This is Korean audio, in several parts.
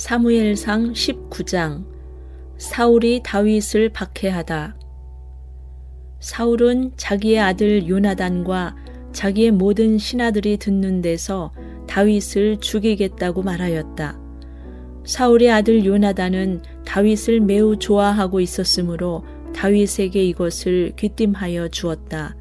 사무엘상 19장. 사울이 다윗을 박해하다. 사울은 자기의 아들 요나단과 자기의 모든 신하들이 듣는 데서 다윗을 죽이겠다고 말하였다. 사울의 아들 요나단은 다윗을 매우 좋아하고 있었으므로 다윗에게 이것을 귀띔하여 주었다.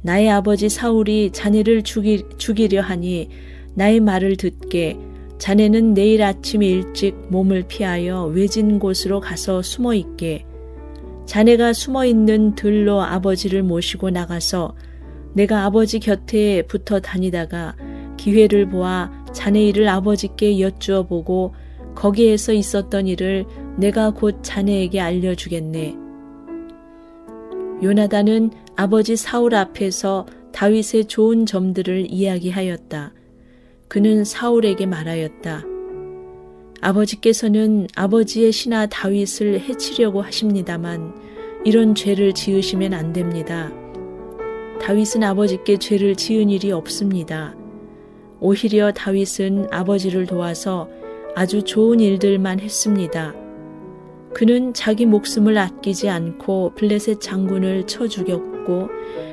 나의 아버지 사울이 자네를 죽이려 하니 나의 말을 듣게. 자네는 내일 아침 일찍 몸을 피하여 외진 곳으로 가서 숨어 있게. 자네가 숨어 있는 들로 아버지를 모시고 나가서 내가 아버지 곁에 붙어 다니다가 기회를 보아 자네 일을 아버지께 여쭈어 보고 거기에서 있었던 일을 내가 곧 자네에게 알려주겠네. 요나단은 아버지 사울 앞에서 다윗의 좋은 점들을 이야기하였다. 그는 사울에게 말하였다. 아버지께서는 아버지의 신하 다윗을 해치려고 하십니다만 이런 죄를 지으시면 안 됩니다. 다윗은 아버지께 죄를 지은 일이 없습니다. 오히려 다윗은 아버지를 도와서 아주 좋은 일들만 했습니다. 그는 자기 목숨을 아끼지 않고 블레셋 장군을 쳐 죽였고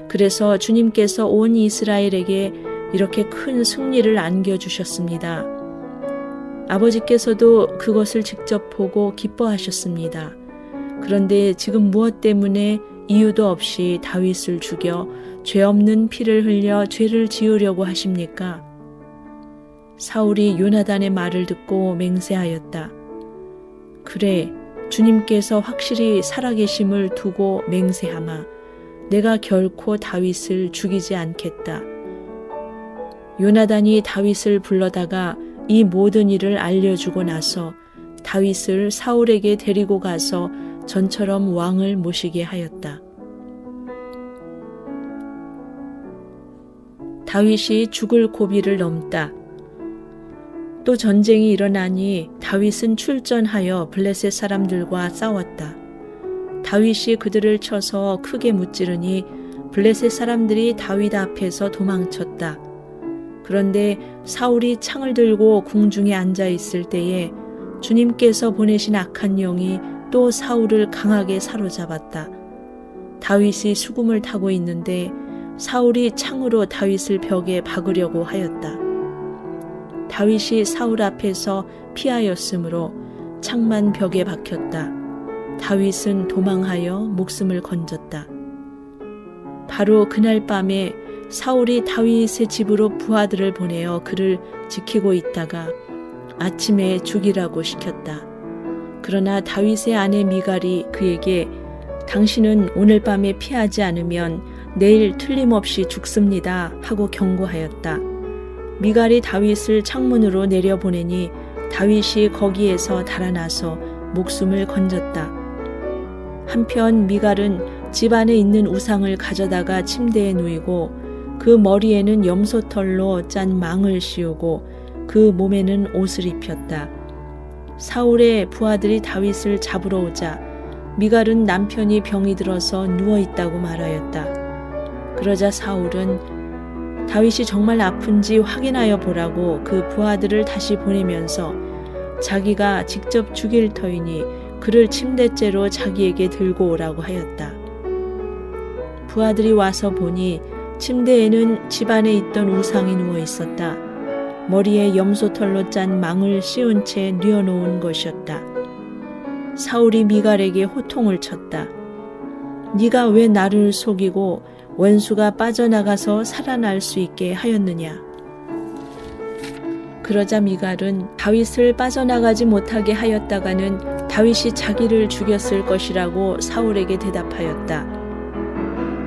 그래서 주님께서 온 이스라엘에게 이렇게 큰 승리를 안겨주셨습니다. 아버지께서도 그것을 직접 보고 기뻐하셨습니다. 그런데 지금 무엇 때문에 이유도 없이 다윗을 죽여 죄 없는 피를 흘려 죄를 지으려고 하십니까? 사울이 요나단의 말을 듣고 맹세하였다. 그래, 주님께서 확실히 살아계심을 두고 맹세하마. 내가 결코 다윗을 죽이지 않겠다. 요나단이 다윗을 불러다가 이 모든 일을 알려주고 나서 다윗을 사울에게 데리고 가서 전처럼 왕을 모시게 하였다. 다윗이 죽을 고비를 넘다. 또 전쟁이 일어나니 다윗은 출전하여 블레셋 사람들과 싸웠다. 다윗이 그들을 쳐서 크게 무찌르니 블레셋 사람들이 다윗 앞에서 도망쳤다. 그런데 사울이 창을 들고 궁중에 앉아 있을 때에 주님께서 보내신 악한 영이 또 사울을 강하게 사로잡았다. 다윗이 수금을 타고 있는데 사울이 창으로 다윗을 벽에 박으려고 하였다. 다윗이 사울 앞에서 피하였으므로 창만 벽에 박혔다. 다윗은 도망하여 목숨을 건졌다. 바로 그날 밤에 사울이 다윗의 집으로 부하들을 보내어 그를 지키고 있다가 아침에 죽이라고 시켰다. 그러나 다윗의 아내 미갈이 그에게 당신은 오늘 밤에 피하지 않으면 내일 틀림없이 죽습니다 하고 경고하였다. 미갈이 다윗을 창문으로 내려보내니 다윗이 거기에서 달아나서 목숨을 건졌다. 한편 미갈은 집 안에 있는 우상을 가져다가 침대에 누이고 그 머리에는 염소털로 짠 망을 씌우고 그 몸에는 옷을 입혔다. 사울의 부하들이 다윗을 잡으러 오자 미갈은 남편이 병이 들어서 누워있다고 말하였다. 그러자 사울은 다윗이 정말 아픈지 확인하여 보라고 그 부하들을 다시 보내면서 자기가 직접 죽일 터이니 그를 침대째로 자기에게 들고 오라고 하였다. 부하들이 와서 보니 침대에는 집 안에 있던 우상이 누워 있었다. 머리에 염소털로 짠 망을 씌운 채 뉘어놓은 것이었다. 사울이 미갈에게 호통을 쳤다. 네가 왜 나를 속이고 원수가 빠져나가서 살아날 수 있게 하였느냐? 그러자 미갈은 다윗을 빠져나가지 못하게 하였다가는 다윗이 자기를 죽였을 것이라고 사울에게 대답하였다.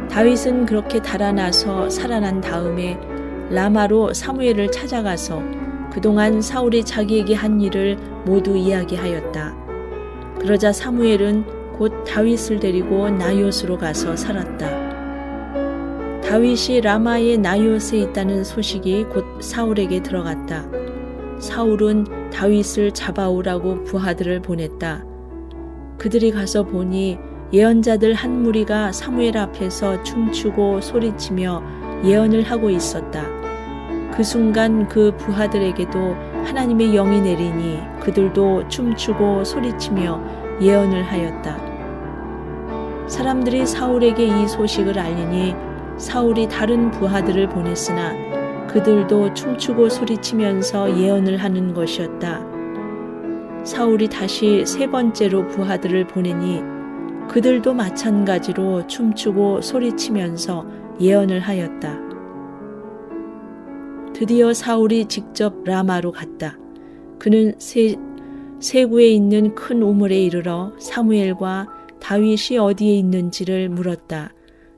다윗은 그렇게 달아나서 살아난 다음에 라마로 사무엘을 찾아가서 그동안 사울이 자기에게 한 일을 모두 이야기하였다. 그러자 사무엘은 곧 다윗을 데리고 나요스로 가서 살았다. 다윗이 라마의 나요스에 있다는 소식이 곧 사울에게 들어갔다. 사울은 다윗을 잡아오라고 부하들을 보냈다. 그들이 가서 보니 예언자들 한 무리가 사무엘 앞에서 춤추고 소리치며 예언을 하고 있었다. 그 순간 그 부하들에게도 하나님의 영이 내리니 그들도 춤추고 소리치며 예언을 하였다. 사람들이 사울에게 이 소식을 알리니 사울이 다른 부하들을 보냈으나 그들도 춤추고 소리치면서 예언을 하는 것이었다. 사울이 다시 세 번째로 부하들을 보내니 그들도 마찬가지로 춤추고 소리치면서 예언을 하였다. 드디어 사울이 직접 라마로 갔다. 그는 세구에 있는 큰 우물에 이르러 사무엘과 다윗이 어디에 있는지를 물었다.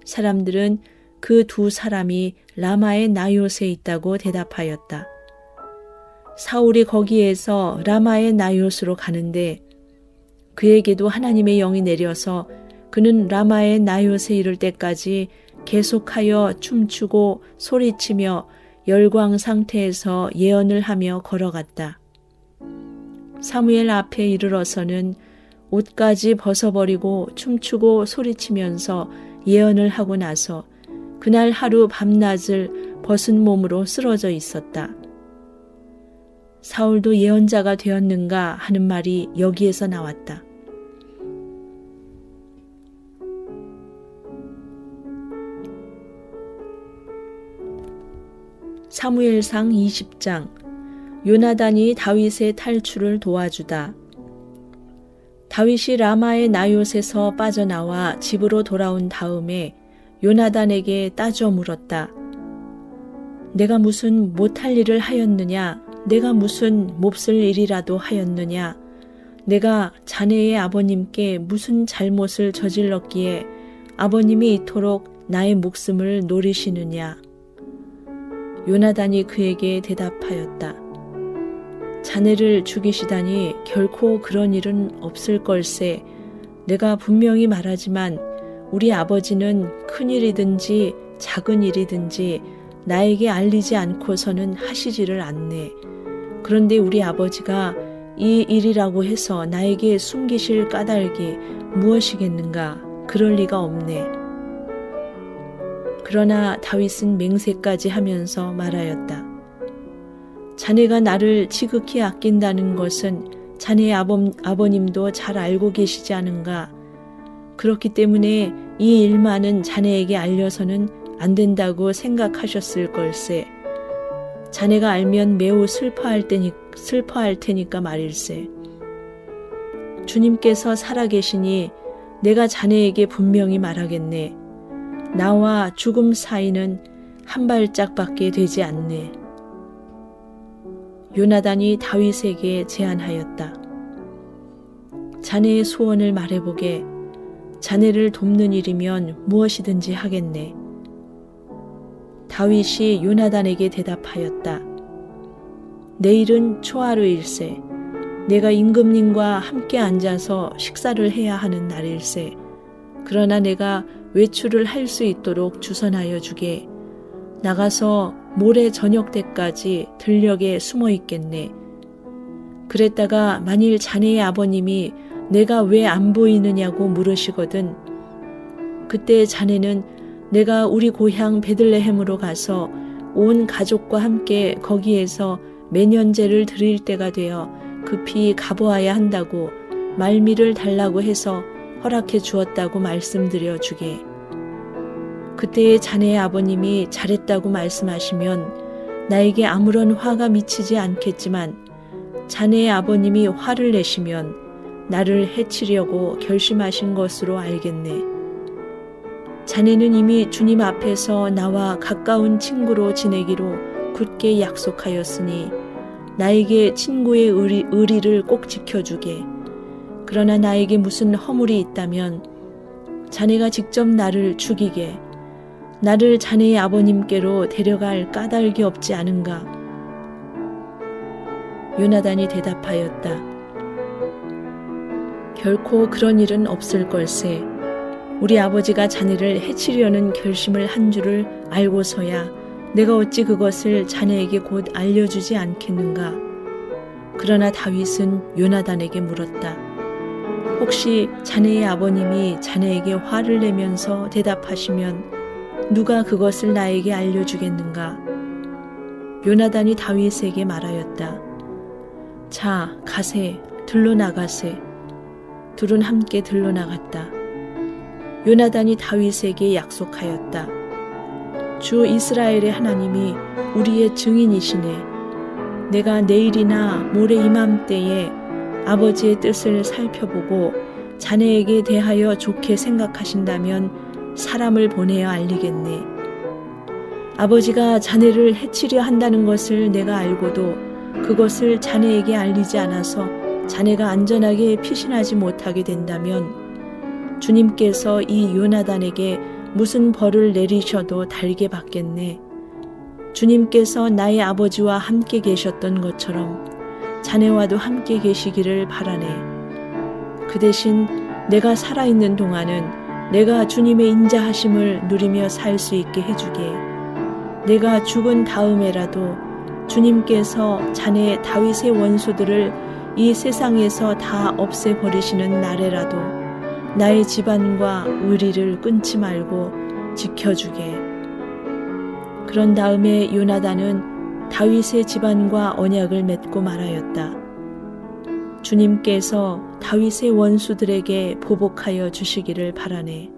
사람들은 그 두 사람이 라마의 나요스에 있다고 대답하였다. 사울이 거기에서 라마의 나요스로 가는데 그에게도 하나님의 영이 내려서 그는 라마의 나요스에 이를 때까지 계속하여 춤추고 소리치며 열광 상태에서 예언을 하며 걸어갔다. 사무엘 앞에 이르러서는 옷까지 벗어버리고 춤추고 소리치면서 예언을 하고 나서 그날 하루 밤낮을 벗은 몸으로 쓰러져 있었다. 사울도 예언자가 되었는가 하는 말이 여기에서 나왔다. 사무엘상 20장. 요나단이 다윗의 탈출을 도와주다. 다윗이 라마의 나요스에서 빠져나와 집으로 돌아온 다음에 요나단에게 따져 물었다. 내가 무슨 못할 일을 하였느냐? 내가 무슨 몹쓸 일이라도 하였느냐? 내가 자네의 아버님께 무슨 잘못을 저질렀기에 아버님이 이토록 나의 목숨을 노리시느냐? 요나단이 그에게 대답하였다. 자네를 죽이시다니 결코 그런 일은 없을 걸세. 내가 분명히 말하지만 우리 아버지는 큰 일이든지 작은 일이든지 나에게 알리지 않고서는 하시지를 않네. 그런데 우리 아버지가 이 일이라고 해서 나에게 숨기실 까닭이 무엇이겠는가? 그럴 리가 없네. 그러나 다윗은 맹세까지 하면서 말하였다. 자네가 나를 지극히 아낀다는 것은 자네의 아버님도 잘 알고 계시지 않은가? 그렇기 때문에 이 일만은 자네에게 알려서는 안 된다고 생각하셨을 걸세. 자네가 알면 매우 슬퍼할 테니까 말일세. 주님께서 살아계시니 내가 자네에게 분명히 말하겠네. 나와 죽음 사이는 한 발짝밖에 되지 않네. 요나단이 다윗에게 제안하였다. 자네의 소원을 말해보게. 자네를 돕는 일이면 무엇이든지 하겠네. 다윗이 요나단에게 대답하였다. 내일은 초하루일세. 내가 임금님과 함께 앉아서 식사를 해야 하는 날일세. 그러나 내가 외출을 할 수 있도록 주선하여 주게. 나가서 모레 저녁 때까지 들녘에 숨어 있겠네. 그랬다가 만일 자네의 아버님이 내가 왜 안 보이느냐고 물으시거든. 그때 자네는 내가 우리 고향 베들레헴으로 가서 온 가족과 함께 거기에서 매년제를 드릴 때가 되어 급히 가보아야 한다고 말미를 달라고 해서 허락해 주었다고 말씀드려 주게. 그때의 자네의 아버님이 잘했다고 말씀하시면 나에게 아무런 화가 미치지 않겠지만 자네의 아버님이 화를 내시면 나를 해치려고 결심하신 것으로 알겠네. 자네는 이미 주님 앞에서 나와 가까운 친구로 지내기로 굳게 약속하였으니 나에게 친구의 의리를 꼭 지켜주게. 그러나 나에게 무슨 허물이 있다면 자네가 직접 나를 죽이게. 나를 자네의 아버님께로 데려갈 까닭이 없지 않은가? 요나단이 대답하였다. 결코 그런 일은 없을 걸세. 우리 아버지가 자네를 해치려는 결심을 한 줄을 알고서야 내가 어찌 그것을 자네에게 곧 알려주지 않겠는가? 그러나 다윗은 요나단에게 물었다. 혹시 자네의 아버님이 자네에게 화를 내면서 대답하시면 누가 그것을 나에게 알려주겠는가? 요나단이 다윗에게 말하였다. 자, 가세, 들러나가세. 둘은 함께 들러나갔다. 요나단이 다윗에게 약속하였다. 주 이스라엘의 하나님이 우리의 증인이시네. 내가 내일이나 모레 이맘때에 아버지의 뜻을 살펴보고 자네에게 대하여 좋게 생각하신다면 사람을 보내어 알리겠네. 아버지가 자네를 해치려 한다는 것을 내가 알고도 그것을 자네에게 알리지 않아서 자네가 안전하게 피신하지 못하게 된다면 주님께서 이 요나단에게 무슨 벌을 내리셔도 달게 받겠네. 주님께서 나의 아버지와 함께 계셨던 것처럼 자네와도 함께 계시기를 바라네. 그 대신 내가 살아있는 동안은 내가 주님의 인자하심을 누리며 살 수 있게 해주게. 내가 죽은 다음에라도 주님께서 자네 다윗의 원수들을 이 세상에서 다 없애버리시는 날에라도 나의 집안과 의리를 끊지 말고 지켜주게. 그런 다음에 요나단은 다윗의 집안과 언약을 맺고 말하였다. 주님께서 다윗의 원수들에게 보복하여 주시기를 바라네.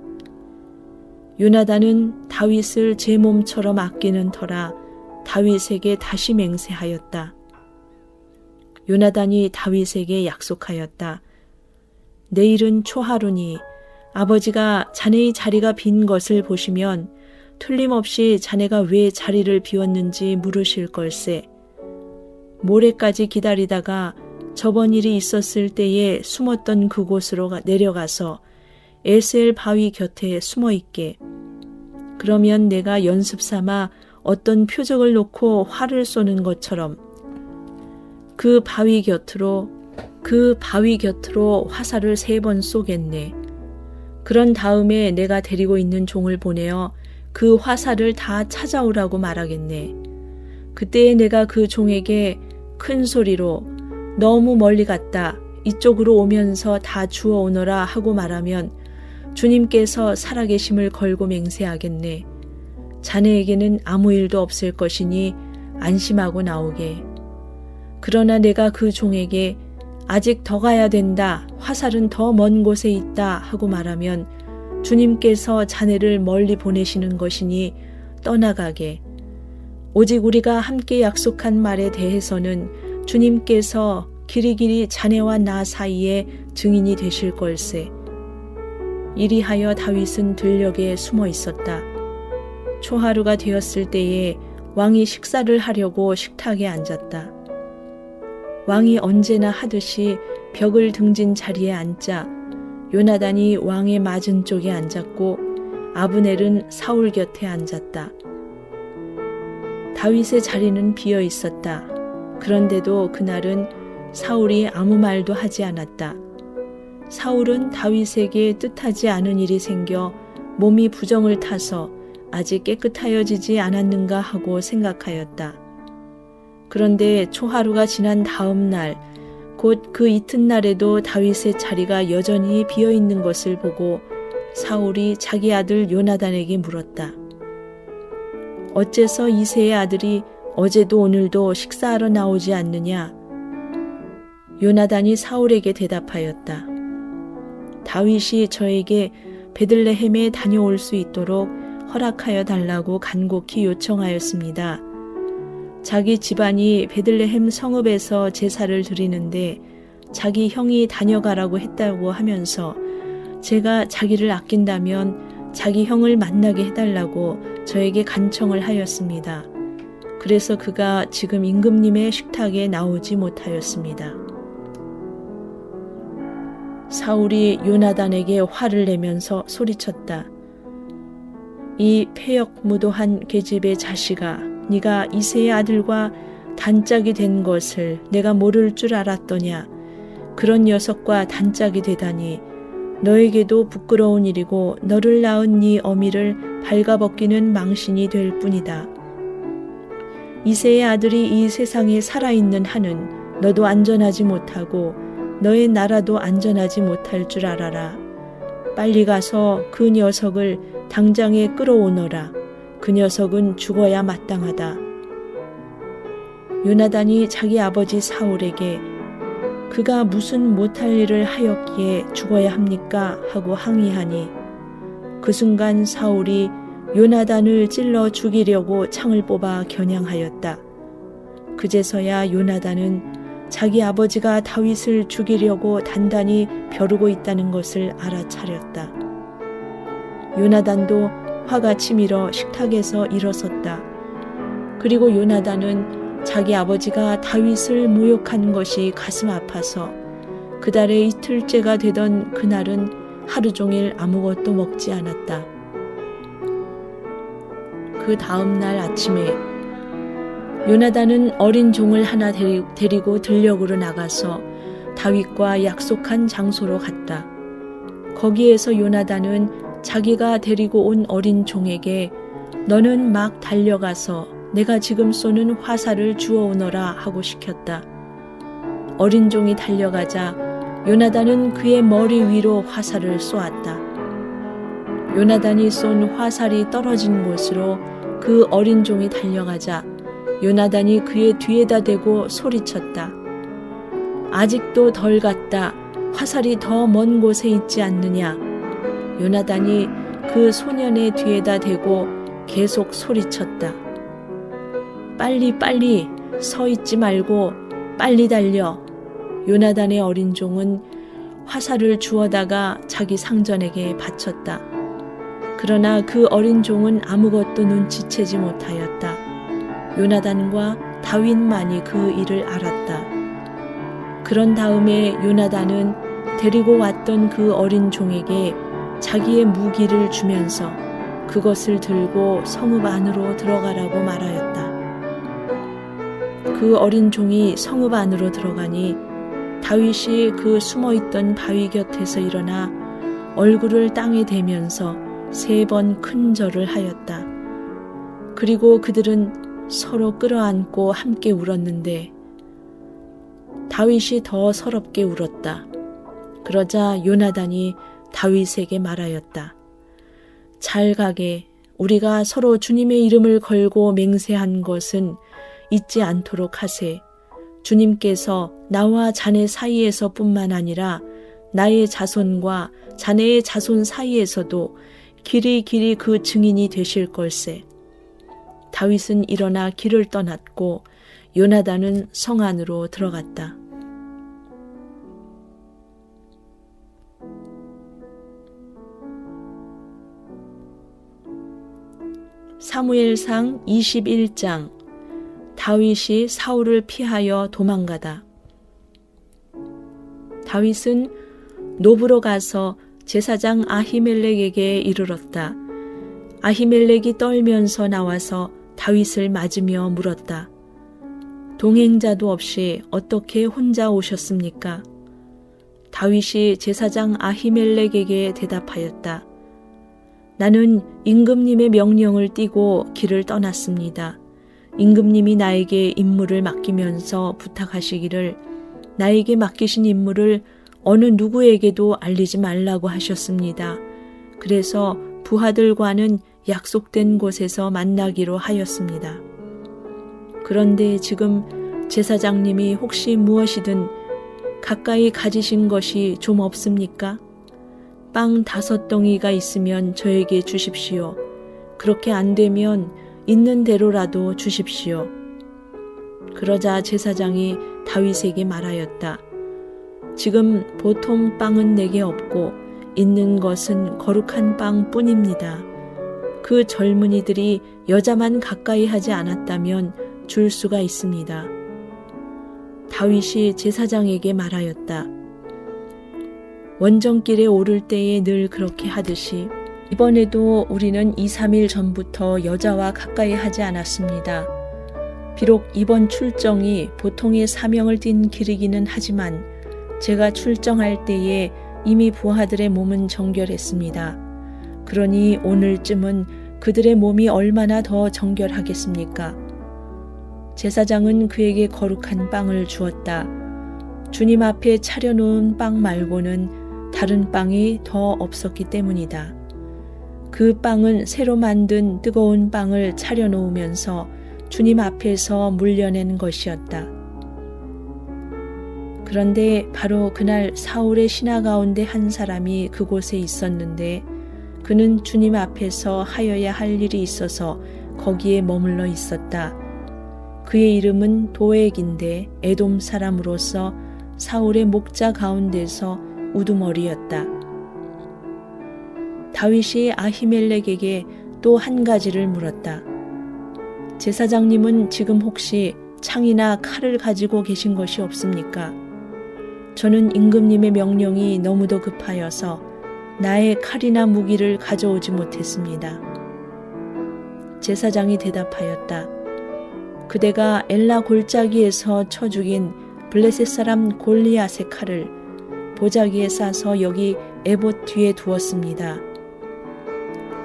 요나단은 다윗을 제 몸처럼 아끼는 터라 다윗에게 다시 맹세하였다. 요나단이 다윗에게 약속하였다. 내일은 초하루니 아버지가 자네의 자리가 빈 것을 보시면 틀림없이 자네가 왜 자리를 비웠는지 물으실 걸세. 모레까지 기다리다가 저번 일이 있었을 때에 숨었던 그곳으로 내려가서 에셀 바위 곁에 숨어 있게. 그러면 내가 연습 삼아 어떤 표적을 놓고 활을 쏘는 것처럼 그 바위 곁으로 화살을 3번 쏘겠네. 그런 다음에 내가 데리고 있는 종을 보내어 그 화살을 다 찾아오라고 말하겠네. 그때에 내가 그 종에게 큰 소리로 너무 멀리 갔다. 이쪽으로 오면서 다 주워 오너라 하고 말하면 주님께서 살아계심을 걸고 맹세하겠네. 자네에게는 아무 일도 없을 것이니 안심하고 나오게. 그러나 내가 그 종에게 아직 더 가야 된다. 화살은 더 먼 곳에 있다 하고 말하면 주님께서 자네를 멀리 보내시는 것이니 떠나가게. 오직 우리가 함께 약속한 말에 대해서는 주님께서 길이길이 자네와 나 사이에 증인이 되실 걸세. 이리하여 다윗은 들녘에 숨어 있었다. 초하루가 되었을 때에 왕이 식사를 하려고 식탁에 앉았다. 왕이 언제나 하듯이 벽을 등진 자리에 앉자 요나단이 왕의 맞은쪽에 앉았고 아브넬은 사울 곁에 앉았다. 다윗의 자리는 비어 있었다. 그런데도 그날은 사울이 아무 말도 하지 않았다. 사울은 다윗에게 뜻하지 않은 일이 생겨 몸이 부정을 타서 아직 깨끗하여지지 않았는가 하고 생각하였다. 그런데 초하루가 지난 다음 날, 곧 그 이튿날에도 다윗의 자리가 여전히 비어 있는 것을 보고 사울이 자기 아들 요나단에게 물었다. 어째서 이새의 아들이 어제도 오늘도 식사하러 나오지 않느냐? 요나단이 사울에게 대답하였다. 다윗이 저에게 베들레헴에 다녀올 수 있도록 허락하여 달라고 간곡히 요청하였습니다. 자기 집안이 베들레헴 성읍에서 제사를 드리는데 자기 형이 다녀가라고 했다고 하면서 제가 자기를 아낀다면 자기 형을 만나게 해달라고 저에게 간청을 하였습니다. 그래서 그가 지금 임금님의 식탁에 나오지 못하였습니다. 사울이 요나단에게 화를 내면서 소리쳤다. 이 패역무도한 계집의 자식아, 네가 이새의 아들과 단짝이 된 것을 내가 모를 줄 알았더냐. 그런 녀석과 단짝이 되다니 너에게도 부끄러운 일이고 너를 낳은 네 어미를 발가벗기는 망신이 될 뿐이다. 이새의 아들이 이 세상에 살아있는 한은 너도 안전하지 못하고 너의 나라도 안전하지 못할 줄 알아라. 빨리 가서 그 녀석을 당장에 끌어오너라. 그 녀석은 죽어야 마땅하다. 요나단이 자기 아버지 사울에게 그가 무슨 못할 일을 하였기에 죽어야 합니까? 하고 항의하니 그 순간 사울이 요나단을 찔러 죽이려고 창을 뽑아 겨냥하였다. 그제서야 요나단은 자기 아버지가 다윗을 죽이려고 단단히 벼르고 있다는 것을 알아차렸다. 요나단도 화가 치밀어 식탁에서 일어섰다. 그리고 요나단은 자기 아버지가 다윗을 모욕한 것이 가슴 아파서 그달의 이틀째가 되던 그날은 하루 종일 아무것도 먹지 않았다. 그 다음 날 아침에 요나단은 어린 종을 하나 데리고 들녘으로 나가서 다윗과 약속한 장소로 갔다. 거기에서 요나단은 자기가 데리고 온 어린 종에게 너는 막 달려가서 내가 지금 쏘는 화살을 주워오너라 하고 시켰다. 어린 종이 달려가자 요나단은 그의 머리 위로 화살을 쏘았다. 요나단이 쏜 화살이 떨어진 곳으로 그 어린 종이 달려가자 요나단이 그의 뒤에다 대고 소리쳤다. 아직도 덜 갔다. 화살이 더 먼 곳에 있지 않느냐. 요나단이 그 소년의 뒤에다 대고 계속 소리쳤다. 빨리 서 있지 말고 빨리 달려. 요나단의 어린 종은 화살을 주워다가 자기 상전에게 바쳤다. 그러나 그 어린 종은 아무것도 눈치채지 못하였다. 요나단과 다윗만이 그 일을 알았다. 그런 다음에 요나단은 데리고 왔던 그 어린 종에게 자기의 무기를 주면서 그것을 들고 성읍 안으로 들어가라고 말하였다. 그 어린 종이 성읍 안으로 들어가니 다윗이 그 숨어있던 바위 곁에서 일어나 얼굴을 땅에 대면서 3번 큰 절을 하였다. 그리고 그들은 서로 끌어안고 함께 울었는데 다윗이 더 서럽게 울었다. 그러자 요나단이 다윗에게 말하였다. 잘 가게 우리가 서로 주님의 이름을 걸고 맹세한 것은 잊지 않도록 하세. 주님께서 나와 자네 사이에서 뿐만 아니라 나의 자손과 자네의 자손 사이에서도 길이 그 증인이 되실 걸세. 다윗은 일어나 길을 떠났고 요나단은 성 안으로 들어갔다. 사무엘상 21장 다윗이 사울을 피하여 도망가다. 다윗은 노브로 가서 제사장 아히멜렉에게 이르렀다. 아히멜렉이 떨면서 나와서 다윗을 맞으며 물었다. 동행자도 없이 어떻게 혼자 오셨습니까? 다윗이 제사장 아히멜렉에게 대답하였다. 나는 임금님의 명령을 띠고 길을 떠났습니다. 임금님이 나에게 임무를 맡기면서 부탁하시기를 나에게 맡기신 임무를 어느 누구에게도 알리지 말라고 하셨습니다. 그래서 부하들과는 약속된 곳에서 만나기로 하였습니다. 그런데 지금 제사장님이 혹시 무엇이든 가까이 가지신 것이 좀 없습니까? 빵 5덩이가 있으면 저에게 주십시오. 그렇게 안 되면 있는 대로라도 주십시오. 그러자 제사장이 다윗에게 말하였다. 지금 보통 빵은 내게 없고 있는 것은 거룩한 빵뿐입니다. 그 젊은이들이 여자만 가까이 하지 않았다면 줄 수가 있습니다. 다윗이 제사장에게 말하였다. 원정길에 오를 때에 늘 그렇게 하듯이 이번에도 우리는 2-3일 전부터 여자와 가까이 하지 않았습니다. 비록 이번 출정이 보통의 사명을 띤 길이기는 하지만 제가 출정할 때에 이미 부하들의 몸은 정결했습니다. 그러니 오늘쯤은 그들의 몸이 얼마나 더 정결하겠습니까? 제사장은 그에게 거룩한 빵을 주었다. 주님 앞에 차려놓은 빵 말고는 다른 빵이 더 없었기 때문이다. 그 빵은 새로 만든 뜨거운 빵을 차려놓으면서 주님 앞에서 물려낸 것이었다. 그런데 바로 그날 사울의 신하 가운데 한 사람이 그곳에 있었는데 그는 주님 앞에서 하여야 할 일이 있어서 거기에 머물러 있었다. 그의 이름은 도액인데 에돔 사람으로서 사울의 목자 가운데서 우두머리였다. 다윗이 아히멜렉에게 또 한 가지를 물었다. 제사장님은 지금 혹시 창이나 칼을 가지고 계신 것이 없습니까? 저는 임금님의 명령이 너무도 급하여서 나의 칼이나 무기를 가져오지 못했습니다. 제사장이 대답하였다. 그대가 엘라 골짜기에서 쳐 죽인 블레셋 사람 골리앗의 칼을 보자기에 싸서 여기 에봇 뒤에 두었습니다.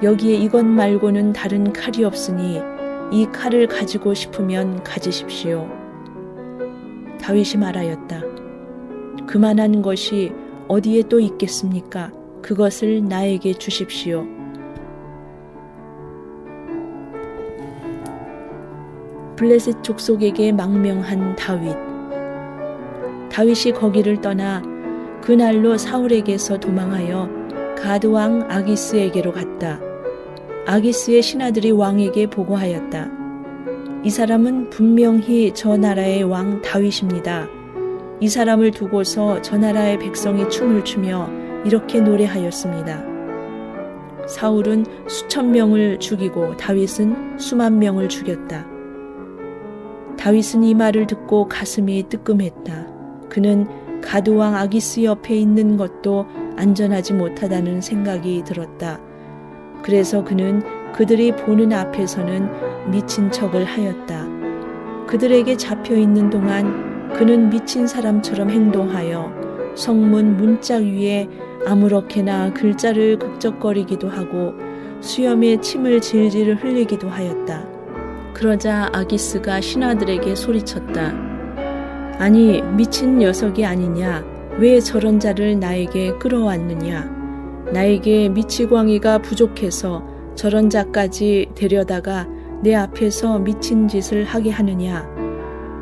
여기에 이것 말고는 다른 칼이 없으니 이 칼을 가지고 싶으면 가지십시오. 다윗이 말하였다. 그만한 것이 어디에 또 있겠습니까? 그것을 나에게 주십시오. 블레셋 족속에게 망명한 다윗. 다윗이 거기를 떠나 그날로 사울에게서 도망하여 가드왕 아기스에게로 갔다. 아기스의 신하들이 왕에게 보고하였다. 이 사람은 분명히 저 나라의 왕 다윗입니다. 이 사람을 두고서 저 나라의 백성이 춤을 추며 이렇게 노래하였습니다. 사울은 수천 명을 죽이고 다윗은 수만 명을 죽였다. 다윗은 이 말을 듣고 가슴이 뜨끔했다. 그는 가드왕 아기스 옆에 있는 것도 안전하지 못하다는 생각이 들었다. 그래서 그는 그들이 보는 앞에서는 미친 척을 하였다. 그들에게 잡혀 있는 동안 그는 미친 사람처럼 행동하여 성문 문짝 위에 아무렇게나 글자를 극적거리기도 하고 수염에 침을 질질 흘리기도 하였다. 그러자 아기스가 신하들에게 소리쳤다. 아니, 미친 녀석이 아니냐? 왜 저런 자를 나에게 끌어왔느냐? 나에게 미치광이가 부족해서 저런 자까지 데려다가 내 앞에서 미친 짓을 하게 하느냐?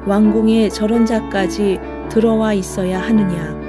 왕궁에 저런 자까지 들어와 있어야 하느냐?